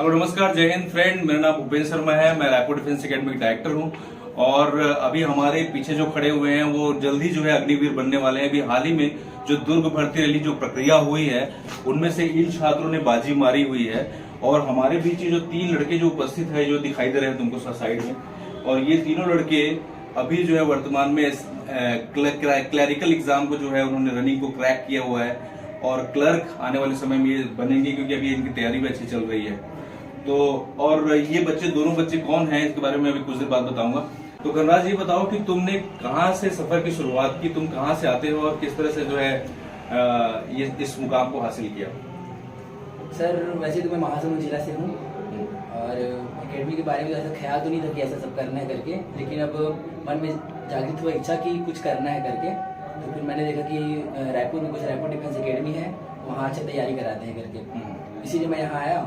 Hello नमस्कार, जय Hind friend. मेरा नाम भूपेंद्र शर्मा है। मैं रायपुर डिफेंस एकेडमी का डायरेक्टर हूं और अभी हमारे पीछे जो खड़े हुए हैं वो जल्दी जो है अग्निवीर बनने वाले हैं। अभी हाल ही में जो दुर्ग भर्ती रैली जो प्रक्रिया हुई है उनमें से इन छात्रों ने बाजी मारी हुई है और हमारे बीच जो 3 लड़के जो उपस्थित है जो दिखाई दे रहे हैं तुमको साइड में, और ये तीनों लड़के अभी जो है वर्तमान में क्लरिकल एग्जाम को जो है उन्होंने रनिंग को क्रैक किया हुआ है और क्लर्क आने वाले समय में ये बनेंगे क्योंकि अभी इनकी तैयारी भी अच्छी चल रही है। तो और ये दोनों बच्चे कौन हैं इसके बारे में अभी कुछ देर बाद बताऊंगा। तो गणराज, ये बताओ कि तुमने कहाँ से सफर की शुरुआत की, तुम कहाँ से आते हो और किस तरह से जो है ये इस मुकाम को हासिल किया? सर वैसे तो मैं महासमुंद जिला से हूँ और एकेडमी के बारे में ऐसा ख्याल तो नहीं था कि ऐसा सब करना है करके, लेकिन अब मन में जागृत हुआ इच्छा कि कुछ करना है करके, तो फिर मैंने देखा कि रायपुर में कुछ रायपुर डिफेंस एकेडमी है, वहाँ अच्छा तैयारी कराते हैं करके, इसीलिए मैं यहाँ आया।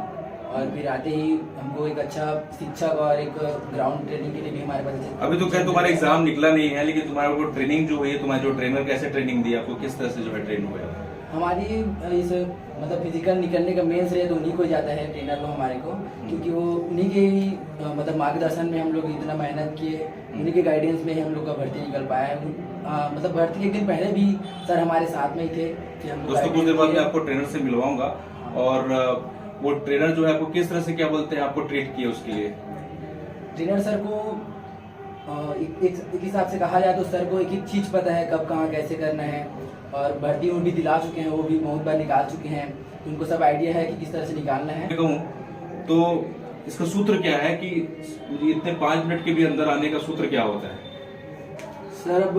और फिर आते ही हमको एक अच्छा शिक्षक और एक ग्राउंड ट्रेनिंग के लिए भी हमारे पास अभी तो खैर तुम्हारा एग्जाम निकला नहीं है, लेकिन तुम्हारा वो ट्रेनिंग जो हुई है, तुम्हारा जो ट्रेनर कैसे ट्रेनिंग दिया, आपको किस तरह से जो है ट्रेन हुआ? हमारी इस मतलब फिजिकल निकलने का मेन श्रेय तो उन्हीं को जाता है, ट्रेनर को हमारे को, क्योंकि वो उन्हीं के ही मतलब मार्गदर्शन में हम लोग इतना मेहनत किए, उन्हीं के गाइडेंस में हम लोग का भर्ती निकल पाया है। मतलब भर्ती के एक दिन पहले भी सर हमारे साथ में ही थे कि हम दोस्तों कुछ देर बाद मैं आपको ट्रेनर से मिलवाऊंगा और वो ट्रेनर जो है आपको किस तरह से क्या बोलते हैं आपको ट्रीट किया उसके लिए? ट्रेनर सर को एक हिसाब से कहा जाए तो सर को एक ही चीज पता है कब कहाँ कैसे करना है, और भर्ती भी दिला चुके हैं, वो भी बहुत बार निकाल चुके हैं, तो उनको सब आइडिया है कि किस तरह से निकालना है। तो इसका सूत्र क्या है कि इतने 5 मिनट के भी अंदर आने का सूत्र क्या होता है? सर अब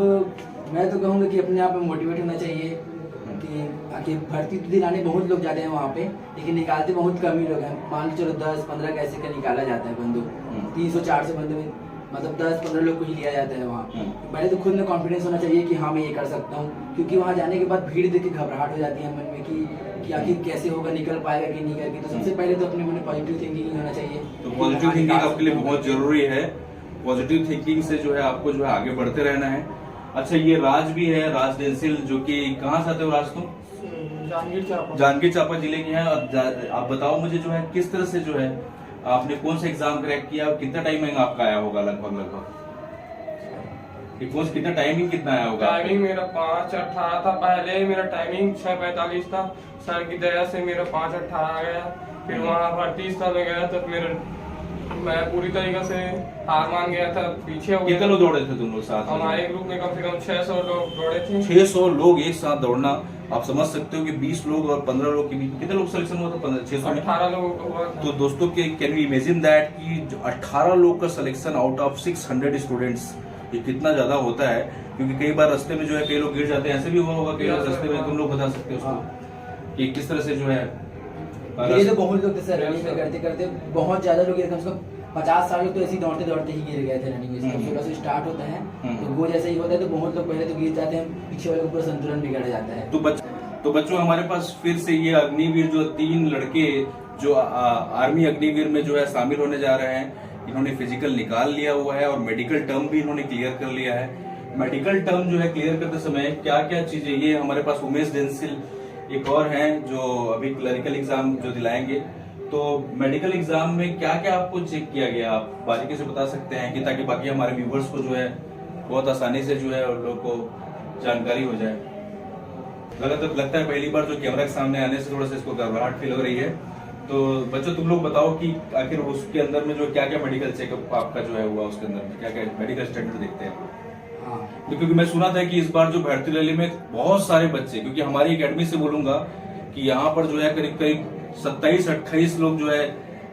मैं तो कहूँगा कि अपने आप में मोटिवेट होना चाहिए कि भर्ती तो दिलाने बहुत लोग जाते हैं वहाँ पे, लेकिन निकालते बहुत कम ही लोग हैं। मान लो चलो 10-15 कैसे का निकाला जाता है बंदूक, 300-400 बंदे में मतलब 10-15 लोग को ही लिया जाता है वहाँ। पहले तो खुद में कॉन्फिडेंस होना चाहिए कि हाँ मैं ये कर सकता हूँ, क्योंकि वहाँ जाने के बाद भीड़ देख के घबराहट हो जाती है मन में कि आखिर कैसे होगा, निकल पाएगा कि नहीं करके। तो सबसे पहले तो अपने मन में पॉजिटिव थिंकिंग होना चाहिए। तो पॉजिटिव थिंकिंग आपके लिए बहुत जरूरी है। पॉजिटिव थिंकिंग से जो है आपको जो है आगे बढ़ते रहना है। अच्छा, ये राज भी है, राज डेंसिल, जो कि कहाँ से आते हो राज? तुम जांजगीर चांपा जिले के हैं। आप बताओ मुझे जो है किस तरह से जो है आपने कौन सा एग्जाम क्रैक किया और कितना टाइमिंग आपका आया होगा? लगभग कितना टाइमिंग कितना आया होगा? टाइमिंग मेरा 5:18 था। पहले मेरा टाइमिंग 6:45 था, सर की दया से मेरा 5:18 आ गया। फिर वहाँ भर्ती स्थल में गया तब मैं पूरी तरीके से हार मान गया था, पीछे हो गया। कितने लोग दौड़े थे तुम लोग साथ? हमारे ग्रुप में कम से कम 600 लोग दौड़े थे। 600 लोग एक साथ दौड़ना, आप समझ सकते हो कि 20 लोग और 15 लोग के बीच कितने लोग सिलेक्शन हुआ था? 600 में 18 लोग। तो दोस्तों कैन यू इमेजिन दैट कि 18 लोग का सिलेक्शन आउट ऑफ 600 स्टूडेंट्स, ये कितना ज्यादा होता है? क्योंकि कई बार रास्ते में जो है कई लोग गिर जाते हैं, ऐसे भी हुआ होगा कई लोग रास्ते में। तुम लोग बता सकते हो उसको कि किस तरह से जो है? ये तो बहुत लोग थे सर, रनिंग में करते करते बहुत ज्यादा लोग, कम से कम 50-60 लोग तो ऐसे ही दौड़ते दौड़ते ही गिर गए थे रनिंग में। 16 से स्टार्ट होता है तो वो जैसे ही होता है तो बहुत लोग पहले तो गिर जाते हैं, पीछे वाले को पूरा संतुलन बिगड़ जाता है। तो बच्चों हमारे पास फिर से ये अग्निवीर जो 3 लड़के जो आर्मी अग्निवीर में जो है शामिल होने जा रहे हैं, इन्होंने फिजिकल निकाल लिया हुआ है और मेडिकल टर्म भी इन्होंने क्लियर कर लिया है। मेडिकल टर्म जो है क्लियर करते समय क्या क्या चीजें, ये हमारे पास उमेश डेंसिल एक और हैं जो अभी क्लरिकल एग्जाम जो दिलाएंगे। तो मेडिकल एग्जाम में क्या क्या आपको चेक किया गया, आप बारीकी से बता सकते हैं कि ताकि बाकी हमारे व्यूवर्स को जो है बहुत आसानी से जो है उन लोग को जानकारी हो जाए। लगता है पहली बार जो कैमरा के सामने आने से थोड़ा सा इसको घबराहट फील हो रही है। तो बच्चों तुम लोग बताओ कि आखिर उसके अंदर में जो क्या क्या मेडिकल चेकअप आपका जो है हुआ, उसके अंदर में क्या क्या मेडिकल स्टैंडर्ड देखते हैं? तो क्योंकि मैं सुना था कि इस बार जो भर्ती रैली में बहुत सारे बच्चे, क्योंकि हमारी एकेडमी से बोलूंगा कि यहाँ पर जो है करीब करीब 27-28 लोग जो है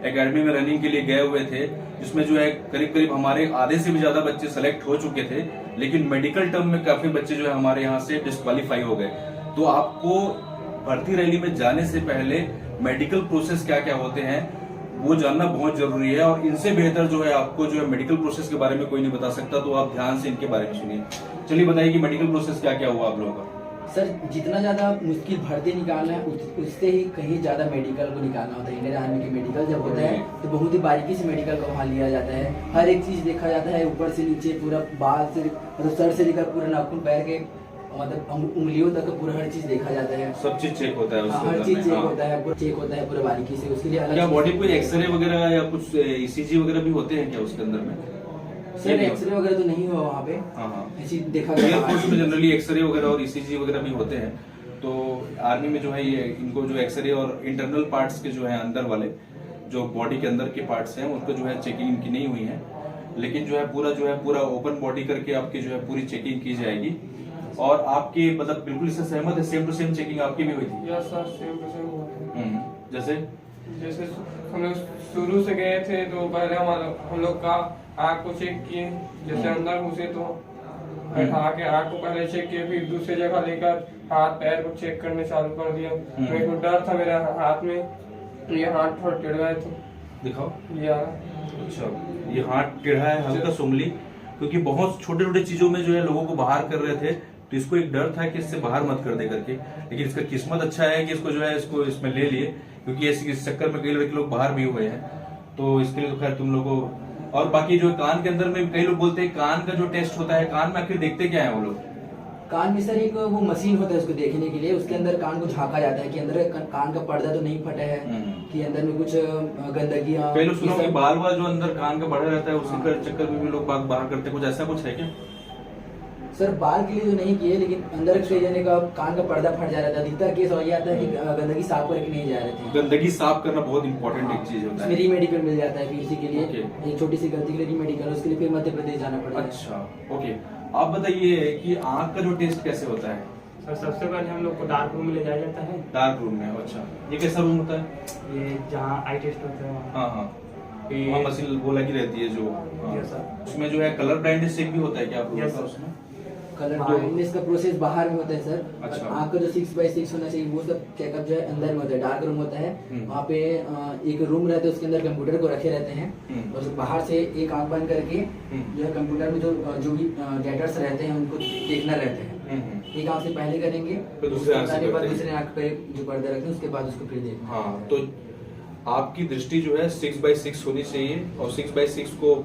एकेडमी में रनिंग के लिए गए हुए थे, जिसमें जो है करीब करीब हमारे आधे से भी ज्यादा बच्चे सेलेक्ट हो चुके थे, लेकिन मेडिकल टर्म में काफी बच्चे जो है हमारे यहाँ से डिस्क्वालीफाई हो गए। तो आपको भर्ती रैली में जाने से पहले मेडिकल प्रोसेस क्या क्या होते हैं वो जानना बहुत जरूरी है, और इनसे बेहतर जो है आपको जो है मेडिकल प्रोसेस के बारे में कोई नहीं बता सकता। तो आप ध्यान से इनके बारे में सुनिए। चलिए बताइए कि मेडिकल प्रोसेस क्या क्या हुआ आप लोगों का? सर जितना ज्यादा मुश्किल भर्ती निकालना है उससे ही कहीं ज्यादा मेडिकल को निकालना होता है। इंडियन आर्मी के मेडिकल जब होता है तो बहुत ही बारीकी से मेडिकल को वहाँ लिया जाता है, हर एक चीज देखा जाता है, ऊपर से नीचे पूरा बाल से मतलब सर से लेकर पूरा नाखून पैर के मतलब उंगलियों तक पूरा हर चीज देखा जाता है। सब चीज चेक होता है उसके हर अंदर चीज में, चेक हाँ। होता है, पूरा चेक होता है पूरा बारीकी से। उसके लिए अलग क्या चीज- बॉडी पे एक्सरे वगैरह या कुछ ईसीजी वगैरह भी होते हैं क्या उसके अंदर में? सर एक्सरे वगैरह तो नहीं हुआ वहाँ पे, हाँ हाँ। ऐसी देखा गया एयरफोर्स में जनरली एक्सरे वगैरह और ईसीजी वगैरह भी होते हैं। तो आर्मी में जो है ये इनको जो एक्सरे और इंटरनल पार्ट्स के जो है अंदर वाले जो बॉडी के अंदर के पार्ट्स हैं उनको जो है चेकिंग इनकी नहीं हुई है, लेकिन जो है पूरा ओपन बॉडी करके आपकी जो है पूरी चेकिंग की जाएगी। और आपके मतलब बिल्कुल इससे सहमत है, सेम टू सेम चेकिंग आपकी भी हुई थी? Yes sir, same to same हुआ था। जैसे जैसे हम लोग शुरू से गए थे तो पहले हम लोग का आँख को चेक किए, जैसे अंदर घुसे तो बैठा के आँख को पहले चेक किए, फिर दूसरी जगह लेकर हाथ पैर को चेक करने चालू कर दिया। मेरे को डर था मेरे हाथ में, ये हाथ थोड़ा टेढ़ गए थे। दिखाओ। ये आ अच्छा, ये हाथ टेढ़ा है हल्का सुंगली, क्योंकि बहुत छोटे छोटे चीजों में जो है लोगों को बाहर कर रहे थे, तो इसको एक डर था कि इससे बाहर मत कर दे करके। लेकिन इसका किस्मत अच्छा है कि इसको जो है इसको इसमें ले लिए, क्योंकि इस चक्कर में कई लड़के लोग बाहर भी हुए हैं। तो इसके लिए तो खैर तुम लोगों को। और बाकी जो कान के अंदर में कई लोग बोलते हैं कान का जो टेस्ट होता है, कान में आखिर देखते क्या है वो लोग? कान में सर एक वो मशीन होता है उसको देखने के लिए, उसके अंदर कान को झांका जाता है कि अंदर कान का पर्दा तो नहीं फटा है, कि अंदर में कुछ गंदगी। कई लोग सुनो कि बाल वाल जो अंदर कान का बढ़ा रहता है उसी के चक्कर में भी लोग बाहर करते हैं, कुछ ऐसा कुछ है क्या? सर बाल के लिए तो नहीं किए, लेकिन अंदर कई जने का कान का पर्दा फट जा रहा था। अधिकतर केस और ये आता है कि गंदगी साफ करके नहीं जा रहे थे। गंदगी साफ करना बहुत इंपॉर्टेंट एक चीज होता है। रीमेडिकल मिल जाता है फिर इसी के लिए, Okay. एक छोटी सी गलती के लिए रीमेडिकल, उसके लिए फिर मध्य प्रदेश जाना पड़ेगा। अच्छा, ओके। आप बताइए कि आँख का जो टेस्ट कैसे होता है? सर सबसे पहले हम लोग को डार्क रूम में ले जाया जाता है। डार्क रूम में? अच्छा, ये कैसा रूम होता है? ये जहाँ आई टेस्ट होता है वहाँ। हाँ हाँ, वहाँ मशीन वो लगी रहती है जो, हाँ। Yes, sir. उसमें जो है कलर ब्लाइंडनेस चेक भी होता है क्या आप लोगों Yes, का sir. उसमें? कलर हाँ। ब्लाइंडनेस का प्रोसेस बाहर में होता है सर। अच्छा। आँख का जो 6x6 होना चाहिए वो सब चेकअप जो है अंदर में होता है, डार्क रूम होता है। वहाँ पे एक रूम रहता है, उसके अंदर कंप्यूटर को रखे रहते हैं, और बाहर से एक आँख बंद करके जो है कंप्यूटर में जो भी डेटास रहते हैं उनको देखना रहते हैं। एक आँख से पहले करेंगे, फिर दूसरे आँख से उसके बाद करते हैं। दूसरे आँख पे जो पर्दा रखते हैं उसके बाद उसको फिर देखना। हाँ, तो आपकी दृष्टि जो है 6x6 होनी चाहिए, और 6x6 को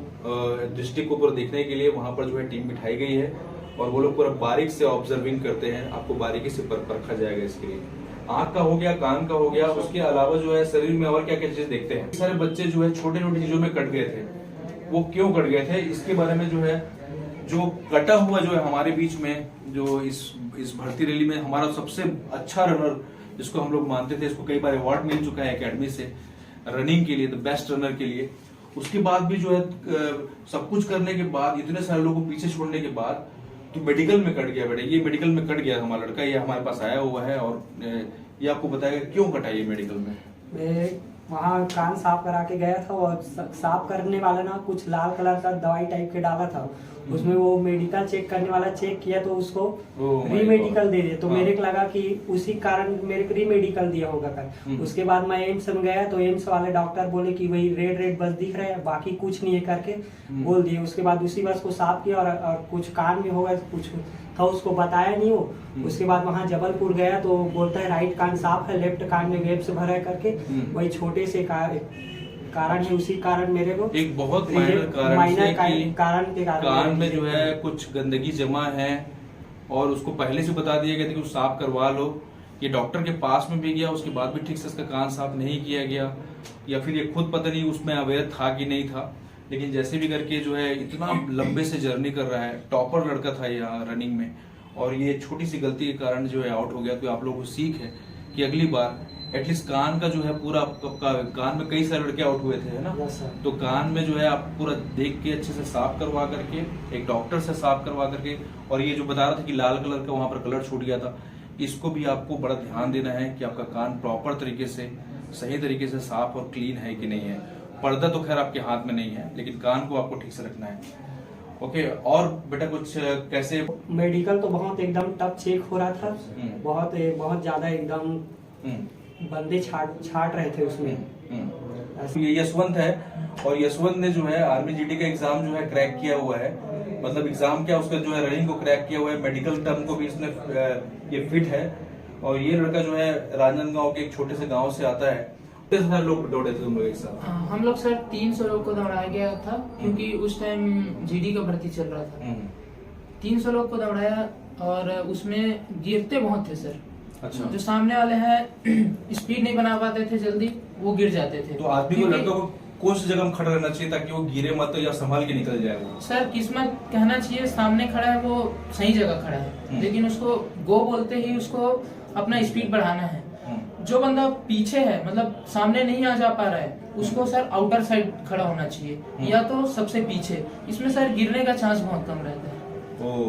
दृष्टि को पूरा देखने के लिए वहाँ पर जो है टीम बिठाई गई है, और वो लोग पूरा बारीक से ऑब्जर्विंग करते हैं, आपको बारीकी से परखा जाएगा इसके लिए। आँख का हो गया, कान का हो गया, उसके अलावा जो है शरीर में और क्या क्या चीज देखते हैं? सारे बच्चे जो है छोटे छोटे चीजों में कट गए थे, वो क्यों कट गए थे इसके बारे में जो है, जो कटा हुआ जो है हमारे बीच में, जो इस भर्ती रैली में हमारा सबसे अच्छा रनर जिसको हम लोग मानते थे, इसको कई बार अवार्ड मिल चुका है एकेडमी से रनिंग के लिए, द बेस्ट रनर के लिए। उसके बाद भी जो है सब कुछ करने के बाद, इतने सारे लोगों को पीछे छोड़ने के बाद, तो मेडिकल में कट गया बेटा। ये मेडिकल में कट गया हमारा लड़का, ये हमारे पास आया हुआ है, और ये आपको बताएगा क्यों कटा ये मेडिकल में। मैं वहाँ कान साफ करा के गया था, और साफ करने वाला ना कुछ लाल कलर का दवाई टाइप के डाला था उसमें। वो मेडिकल चेक करने वाला चेक किया तो उसको Oh my रीमेडिकल God. दे दिया। तो हाँ। मेरे को लगा कि उसी कारण मेरे को रीमेडिकल दिया होगा कर। उसके बाद मैं एम्स में गया तो एम्स वाले डॉक्टर बोले कि वही रेड बस दिख रहा है, बाकी कुछ नहीं है करके बोल दिए। उसके बाद उसी बस को साफ किया, और कुछ कान में होगा कुछ था उसको बताया नहीं वो। उसके बाद वहाँ जबलपुर गया तो बोलता है राइट कान साफ है, लेफ्ट कान में वेब से भरा है करके। वही छोटे से कारण है, उसी कारण मेरे को एक बहुत माइनर कारण से कि कारण के कारण कान में जो है कुछ गंदगी जमा है, और उसको पहले से बता दिया गया था कि वो साफ करवा लो। ये डॉक्टर के पास में भी गया, उसके बाद भी ठीक से इसका कान साफ नहीं किया गया, या फिर ये खुद पता नहीं उसमें अवेयर था कि नहीं था। लेकिन जैसे भी करके जो है इतना लंबे से जर्नी कर रहा है, टॉपर लड़का था यहाँ रनिंग में, और ये छोटी सी गलती के कारण जो है आउट हो गया। तो आप लोगों को सीख है कि अगली बार एटलीस्ट कान का जो है पूरा कान में कई सारे लड़के आउट हुए थे, है ना? Yes, sir. तो कान में जो है आप पूरा देख के अच्छे से साफ करवा करके, एक डॉक्टर से साफ करवा करके, और ये जो बता रहा था कि लाल कलर का वहां पर कलर छूट गया था, इसको भी आपको बड़ा ध्यान देना है कि आपका कान प्रॉपर तरीके से, सही तरीके से साफ और क्लीन है कि नहीं है। पर्दा तो खैर आपके हाथ में नहीं है, लेकिन कान को आपको ठीक से रखना है। ओके, और बेटा कुछ कैसे? मेडिकल तो बहुत एकदम टफ चेक हो रहा था, बहुत ज्यादा एकदम बंदे छाट रहे थे उसमें। ये यशवंत है, और यशवंत ने जो है आर्मी जीडी का एग्जाम जो है क्रैक किया हुआ है। मतलब एग्जाम क्या, उसका जो है रनिंग को क्रैक किया हुआ है, मेडिकल टर्म को भी इसने ये फिट है। और ये लड़का जो है राजनांदगांव के एक छोटे से गांव से आता है। कितने सारे लोग दौड़े थे तुम लोग एक साथ? हम लोग सर 300 लोग को दौड़ाया गया था, क्योंकि उस टाइम जीडी का भर्ती चल रहा था। 300 लोग को दौड़ाया, और उसमें गिरते बहुत थे सर। अच्छा। जो सामने वाले हैं स्पीड नहीं बना पाते थे जल्दी, वो गिर जाते थे। तो आदमी को लड़का को कौन सी जगह में खड़ा रहना चाहिए ताकि वो गिरे मत या संभाल के निकल जाए वो? सर किस्मत कहना चाहिए, सामने खड़ा है वो सही जगह खड़ा है, लेकिन उसको गो बोलते ही उसको अपना स्पीड बढ़ाना है। जो बंदा पीछे है मतलब सामने नहीं आ जा पा रहा है, उसको सर आउटर साइड खड़ा होना चाहिए या तो सबसे पीछे। इसमें सर गिरने का चांस बहुत कम रहता है।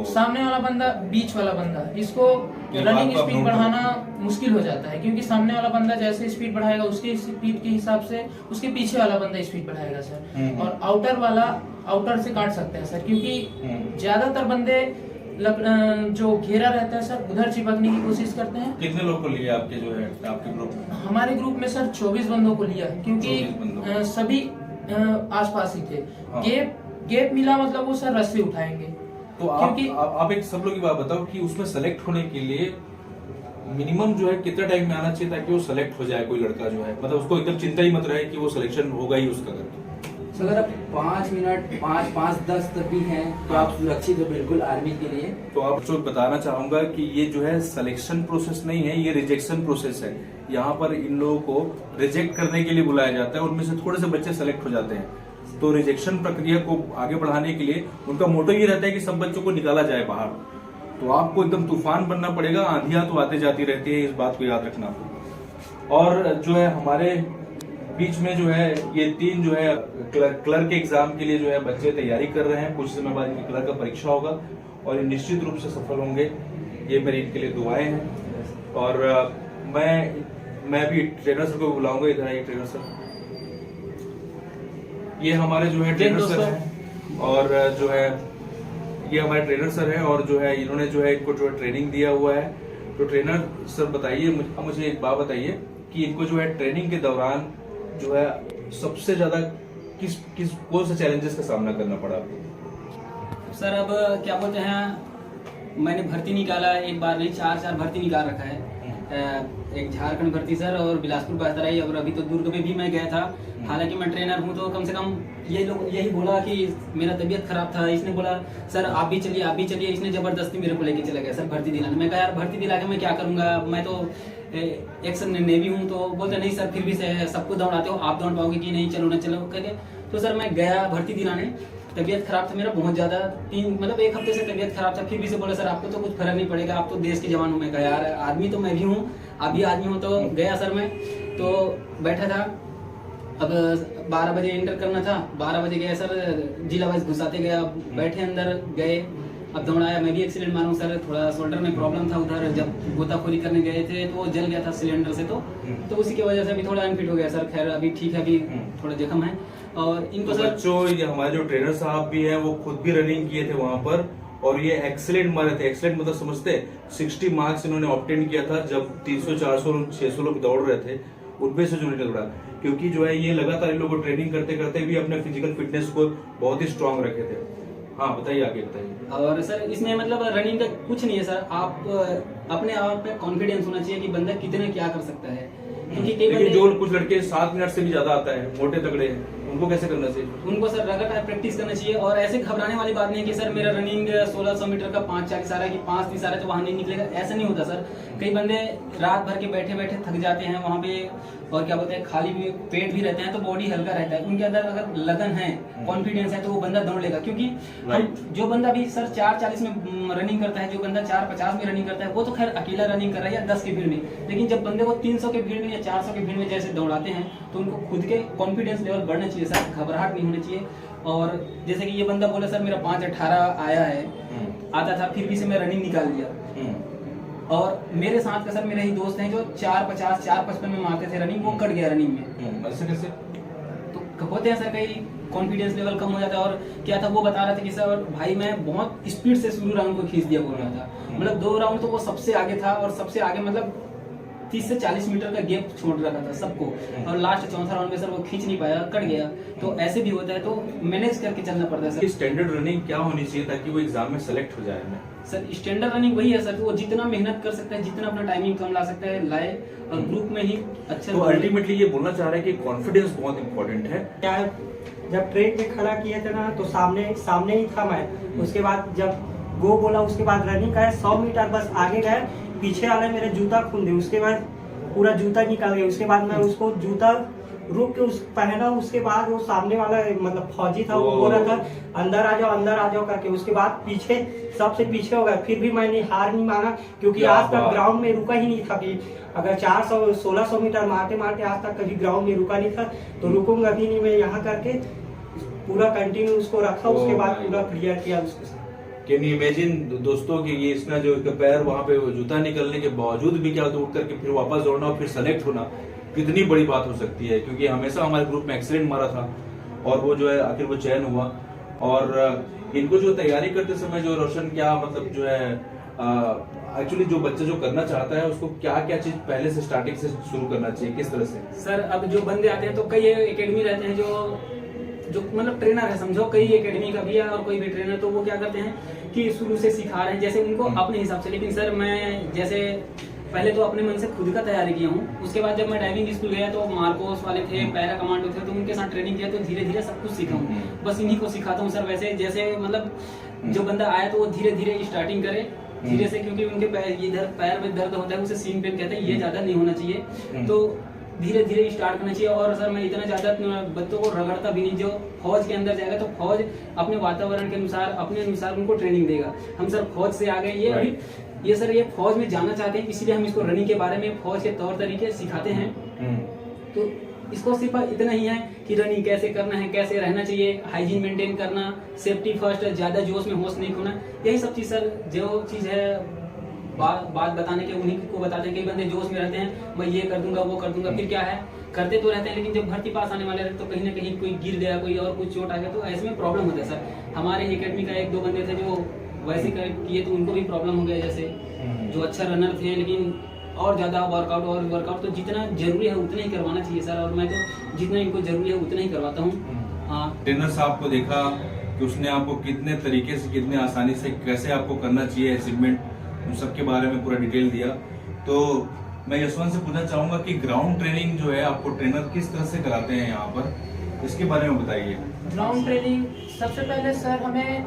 सामने वाला बंदा, बीच वाला बंदा, इसको रनिंग स्पीड बढ़ाना मुश्किल हो जाता है, क्योंकि सामने वाला बंदा जैसे स्पीड बढ़ाएगा उसकी स्पीड के हिसाब से उसके पीछे वाला बंदा स्पीड बढ़ाएगा सर। और आउटर वाला आउटर से काट सकते हैं सर, क्योंकि ज्यादातर बंदे जो घेरा रहता है सर उधर चिपकने की कोशिश करते हैं। कितने लोग को लिया आपके जो है आपके ग्रुप में? हमारे ग्रुप में सर 24 बंदों को लिया, क्योंकि सभी आसपास ही थे। हाँ। गैप मिला मतलब वो सर रस्सी उठाएंगे। तो आप एक सब लोग की बात बताओ कि उसमें सेलेक्ट होने के लिए मिनिमम जो है कितना टाइम में आना चाहिए ताकि वो सेलेक्ट हो जाए कोई लड़का जो है, मतलब उसको एकदम चिंता ही मत रहे कि वो सिलेक्शन होगा ही उसका करके। तो अगर आप 5 मिनट 5-10 तक भी हैं तो आप सुरक्षित हो बिल्कुल आर्मी के लिए। तो आप जो बताना चाहूंगा कि ये जो है सिलेक्शन प्रोसेस नहीं है, ये रिजेक्शन प्रोसेस है। यहाँ पर इन लोगों को रिजेक्ट करने के लिए बुलाया जाता है, उनमें से थोड़े से बच्चे सेलेक्ट हो जाते हैं। तो रिजेक्शन प्रक्रिया को आगे बढ़ाने के लिए उनका मोटो ये रहता है कि सब बच्चों को निकाला जाए बाहर। तो आपको एकदम तूफान बनना पड़ेगा, आंधियां तो आते जाती रहती है, इस बात को याद रखना। और जो है हमारे बीच में जो है ये 3 जो है क्लर्क के एग्जाम के लिए जो है बच्चे तैयारी कर रहे हैं। कुछ समय बाद इनकी क्लर्क का परीक्षा होगा और ये निश्चित रूप से सफल होंगे, ये मेरी इनके लिए दुआएं हैं। और मैं भी ट्रेनर सर को बुलाऊंगा, इधर आइए ट्रेनर सर। ये हमारे जो है ट्रेनर सर हैं और जो है ये हमारे ट्रेनर सर हैं और जो है इन्होंने जो है इनको जो है ट्रेनिंग दिया हुआ है। तो ट्रेनर सर बताइए, मुझे एक बात बताइए कि इनको जो है ट्रेनिंग के दौरान जो है सबसे ज्यादा कौन से चैलेंजेस का सामना करना पड़ा आपको? सर अब क्या बोलते हैं, मैंने भर्ती निकाला, एक बार नहीं 4 भर्ती निकाल रखा है। एक झारखंड भर्ती सर और बिलासपुर बहतराई, और अभी तो दुर्ग में भी मैं गया था। हालांकि मैं ट्रेनर हूँ तो कम से कम ये लोग यही बोला कि मेरा तबीयत खराब था, इसने बोला सर आप भी चलिए। इसने जबरदस्ती मेरे को लेके चला गया सर भर्ती दिलाने। मैं कहा यार भर्ती दिला के मैं क्या करूंगा, मैं तो एक्शन नेवी हूँ। तो बोलते नहीं सर फिर भी सबको दौड़ाते हो, आप दौड़ पाओगे कि नहीं, चलो ना चलो करके। तो सर मैं गया भर्ती दिलाने, तबीयत खराब था मेरा बहुत ज्यादा, 1 हफ्ते से तबीयत खराब था। फिर भी से बोला सर आपको तो कुछ फर्क नहीं पड़ेगा, आप तो देश के जवान हो। मैं कहा यार आदमी तो मैं भी हूँ, आप भी आदमी हो। तो गया सर मैं, तो बैठा था। अब 12 बजे एंटर करना था, 12 बजे गया सर, जिला वाइज घुसाते गया, बैठे अंदर गए। अब दौड़ाया, मैं भी एक्सीडेंट मारूं सर, थोड़ा शोल्डर में प्रॉब्लम था उधर, जब गोताखोरी करने गए थे तो जल गया था सिलेंडर से, तो उसी की वजह से अभी थोड़ा अनफिट हो गया सर। खैर अभी ठीक है, अभी थोड़ा जख्म है। और इनको तो सर बच्चों, ये हमारे जो ट्रेनर साहब भी हैं वो खुद भी रनिंग किए थे वहां पर और ये एक्सीलेंट मारे थे। एक्सीलेंट मतलब समझते, 60 मार्क्स इन्होंने ऑब्टेन किया था जब 300, 400, 600 लोग दौड़ रहे थे, उनमें से जो निकल रहा। क्योंकि जो है ये लगातार इन लोगों को ट्रेनिंग करते करते भी अपने फिजिकल फिटनेस को बहुत ही स्ट्रांग रखे थे। हाँ बताइए, आगे बताइए। और सर इसमें मतलब रनिंग का कुछ नहीं है सर, आप अपने आप पे कॉन्फिडेंस होना चाहिए कि बंदा कितने क्या कर सकता है। क्योंकि लेकिन जो कुछ लड़के 7 मिनट से भी ज्यादा आता है, मोटे तगड़े हैं, उनको कैसे करना चाहिए? उनको सर लगातार प्रैक्टिस करना चाहिए। और ऐसे घबराने वाली बात नहीं है कि सर मेरा रनिंग 1600 मीटर का 5:40 आ रहा है कि 5:30 आ रहा है तो वहां नहीं निकलेगा, ऐसा नहीं होता सर। कई बंदे रात भर के बैठे बैठे थक जाते हैं वहां पे, और क्या बोलते हैं खाली भी पेट भी रहते हैं तो बॉडी हल्का रहता है। उनके अंदर अगर लगन है, कॉन्फिडेंस है तो वो बंदा दौड़ लेगा। क्योंकि जो बंदा भी सर 4:40 में रनिंग करता है, जो बंदा 4:50 में रनिंग करता है, वो तो खैर अकेला रनिंग कर रहा है या 10 की भीड़ में। लेकिन जब बंदे को 300 के भीड़ में या 400 की भीड़ में जैसे दौड़ाते हैं तो उनको खुद के कॉन्फिडेंस लेवल बढ़ना चाहिए सर, घबराहट नहीं होनी चाहिए। और जैसे कि ये बंदा बोला सर मेरा 5:18 आया है, आता था फिर भी से मैं रनिंग निकाल लिया। और मेरे साथ का सर मेरे ही दोस्त हैं जो 4:50, 4:55 में मारते थे रनिंग, वो कट गया रनिंग में। ऐसे कैसे? तो होते हैं सर कई कॉन्फिडेंस लेवल कम हो जाता है। और क्या था वो बता रहा था कि सर भाई मैं बहुत स्पीड से शुरू राउंड को खींच दिया बोल रहा था। मतलब 2 राउंड तो वो सबसे आगे था, और सबसे आगे मतलब 30 से 40 मीटर का गैप छोड़ रखा था सबको। और लास्ट 4था राउंड में सर वो खींच नहीं पाया, कट गया। तो ऐसे भी होता है, तो मैनेज करके चलना पड़ता है सर। स्टैंडर्ड रनिंग क्या होनी चाहिए ताकि वो एग्जाम में सेलेक्ट हो जाए? सर स्टैंडर्ड रनिंग वही है सर, वो जितना मेहनत कर सकता है, जितना अपना टाइमिंग कम ला सकता है लाए, और ग्रुप में ही अच्छा। तो अल्टीमेटली ये बोलना चाह रहे हैं कि कॉन्फिडेंस बहुत इंपॉर्टेंट है। क्या जब ट्रेन में खड़ा किए थे ना तो सामने ही था मैं। उसके बाद जब गो बोला, उसके बाद रनिंग का 100 मीटर बस आगे गए, पीछे वाला मेरे जूता खून दे, उसके बाद पूरा जूता निकाल गया। उसके बाद मैं उसको जूता रुक के उस पहना, उसके बाद वो सामने वाला मतलब फौजी था, वो बोल रहा था अंदर आ जाओ करके। उसके बाद पीछे सबसे पीछे हो गया, फिर भी मैंने हार नहीं माना, क्योंकि आज तक ग्राउंड में रुका ही नहीं था कि अगर 1600 मीटर मारते मारते आज तक कभी ग्राउंड में रुका नहीं था, तो रुकूंगा भी नहीं मैं यहाँ करके पूरा कंटिन्यू उसको रखा। उसके बाद पूरा क्लियर किया उसको। कैन यू इमेजिन दोस्तों कि ये इसका जो पैर वहाँ पे जूता निकलने के बावजूद भी क्या उठ करके फिर वापस दौड़ना और फिर सेलेक्ट होना कितनी बड़ी बात हो सकती है, क्योंकि हमेशा हमारे ग्रुप में एक्सीडेंट मारा था और वो जो है आखिर वो चयन हुआ। और इनको जो तैयारी करते समय जो रोशन क्या मतलब जो है एक्चुअली जो बच्चा जो करना चाहता है उसको क्या क्या चीज पहले से स्टार्टिंग से शुरू करना चाहिए, किस तरह से? सर अब जो बंदे आते हैं तो कई एकेडमी रहते हैं जो मतलब ट्रेनर है, समझो कई एकेडमी का भी है और कोई भी ट्रेनर, तो वो क्या करते हैं कि शुरू से सिखा रहे हैं जैसे उनको अपने हिसाब से। लेकिन सर मैं जैसे पहले तो अपने मन से खुद का तैयारी किया हूँ, उसके बाद जब मैं डाइविंग स्कूल गया तो मार्कोस वाले थे, पैरा कमांडो थे, तो उनके साथ ट्रेनिंग किया, तो धीरे धीरे सब कुछ सीखा हूँ। बस इन्हीं को सिखाता हूँ सर। वैसे जैसे मतलब जो बंदा आया तो वो धीरे धीरे स्टार्टिंग करे धीरे से, क्योंकि उनके इधर पैर में दर्द होता है, उसे सीन पेन कहते हैं, ये ज्यादा नहीं होना चाहिए, तो धीरे धीरे स्टार्ट करना चाहिए। और सर मैं इतना ज्यादा बच्चों को रगड़ता भी नहीं। जो फौज के अंदर जाएगा तो फौज अपने वातावरण के अनुसार अपने अनुसार उनको ट्रेनिंग देगा। हम सर फौज से आ गए, ये सर ये फौज में जाना चाहते हैं, इसीलिए हम इसको रनिंग के बारे में फौज के तौर तरीके सिखाते हैं। तो इसको सिर्फ इतना ही है कि रनिंग कैसे करना है, कैसे रहना चाहिए, हाइजीन मेंटेन करना, सेफ्टी फर्स्ट, ज्यादा जोश में होश नहीं खोना, यही सब चीज सर जो चीज है बात बताने के उन्हीं को बताते हैं। कई बंदे जोश में रहते हैं, मैं ये कर दूंगा वो कर दूंगा, फिर क्या है करते तो रहते हैं, लेकिन जब भर्ती पास आने वाले रहते तो कहीं ना कहीं कोई गिर गया, कोई और कुछ चोट आ गया, तो ऐसे में प्रॉब्लम होता है सर। हमारे एकेडमी का 1-2 बंदे थे जो वैसे किए तो उनको भी प्रॉब्लम हो गया, जैसे जो अच्छा रनर थे, लेकिन और ज्यादा वर्कआउट तो जितना जरूरी है उतना ही करवाना चाहिए सर। और मैं तो जितना इनको जरूरी है उतना ही करवाता हूँ। हाँ, ट्रेनर साहब को देखा कि उसने आपको कितने तरीके से कितने आसानी से कैसे आपको करना चाहिए अचीवमेंट, उन सब के बारे में पूरा डिटेल दिया। तो मैं यशवंत से पूछना चाहूंगा कि ग्राउंड ट्रेनिंग जो है आपको ट्रेनर किस तरह से कराते हैं यहाँ पर, इसके बारे में बताइए। ग्राउंड ट्रेनिंग सबसे पहले सर हमें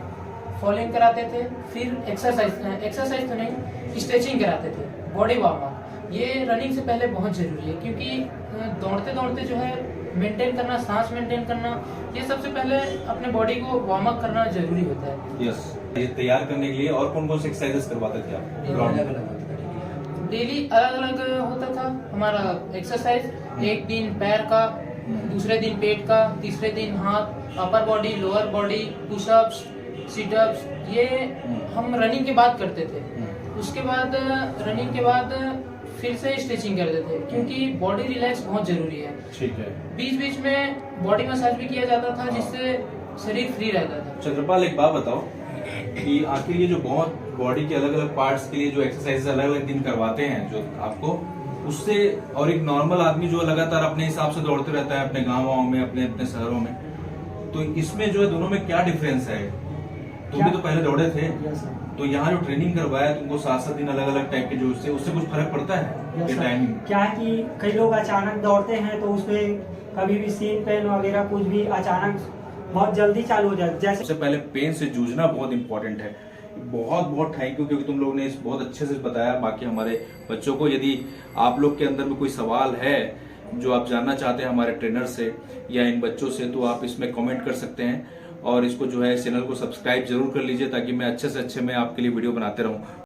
फॉलोइंग कराते थे, फिर एक्सरसाइज तो नहीं, स्ट्रेचिंग कराते थे, बॉडी वार्म अप। ये रनिंग से पहले बहुत जरूरी है, क्योंकि दौड़ते दौड़ते जो है मेंटेन करना, सांस मेंटेन करना, ये सबसे पहले अपने बॉडी को वार्म अप करना जरूरी होता है। यस, ये तैयार करने के लिए और कौन कौन से एक्सरसाइजेस करवाते थे आप ग्राउंड? डेली अलग अलग होता था हमारा एक्सरसाइज। एक दिन पैर का, दूसरे दिन पेट का, तीसरे दिन हाथ, upper body, lower body, pushups, sit-ups, ये हम रनिंग के बाद करते थे। उसके बाद रनिंग के बाद फिर से स्ट्रेचिंग करते थे, क्योंकि बॉडी रिलैक्स बहुत जरूरी है। ठीक है। बीच बीच में बॉडी मसाज भी किया जाता था, जिससे शरीर फ्री रहता था। चंद्रपाल, एक बात बताओ कि आखिर ये जो बहुत बॉडी के अलग अलग पार्ट्स के लिए जो एक्सरसाइज अलग अलग दिन करवाते हैं जो आपको, उससे और एक नॉर्मल आदमी जो लगातार अपने हिसाब से दौड़ते रहता है अपने गाँव में, अपने अपने शहरों में, तो इसमें जो है दोनों में क्या डिफरेंस है? तुम भी तो पहले दौड़े थे, तो यहाँ जो ट्रेनिंग करवाया तुमको 7-7 दिन अलग अलग टाइप के जो उससे कुछ फर्क पड़ता है? टाइमिंग क्या है कि कई लोग अचानक दौड़ते हैं तो उसमें कभी भी सीन पेन वगैरह कुछ भी अचानक बहुत जल्दी चालू हो जाए। जैसे सबसे पहले पेन से जूझना बहुत इंपॉर्टेंट है। बहुत बहुत थैंक यू, क्योंकि तुम लोग ने इस बहुत अच्छे से बताया बाकी हमारे बच्चों को। यदि आप लोग के अंदर में कोई सवाल है जो आप जानना चाहते हैं हमारे ट्रेनर से या इन बच्चों से, तो आप इसमें कमेंट कर सकते हैं और इसको जो है चैनल को सब्सक्राइब जरूर कर लीजिए, ताकि मैं अच्छे से अच्छे मैं आपके लिए वीडियो बनाते रहूं।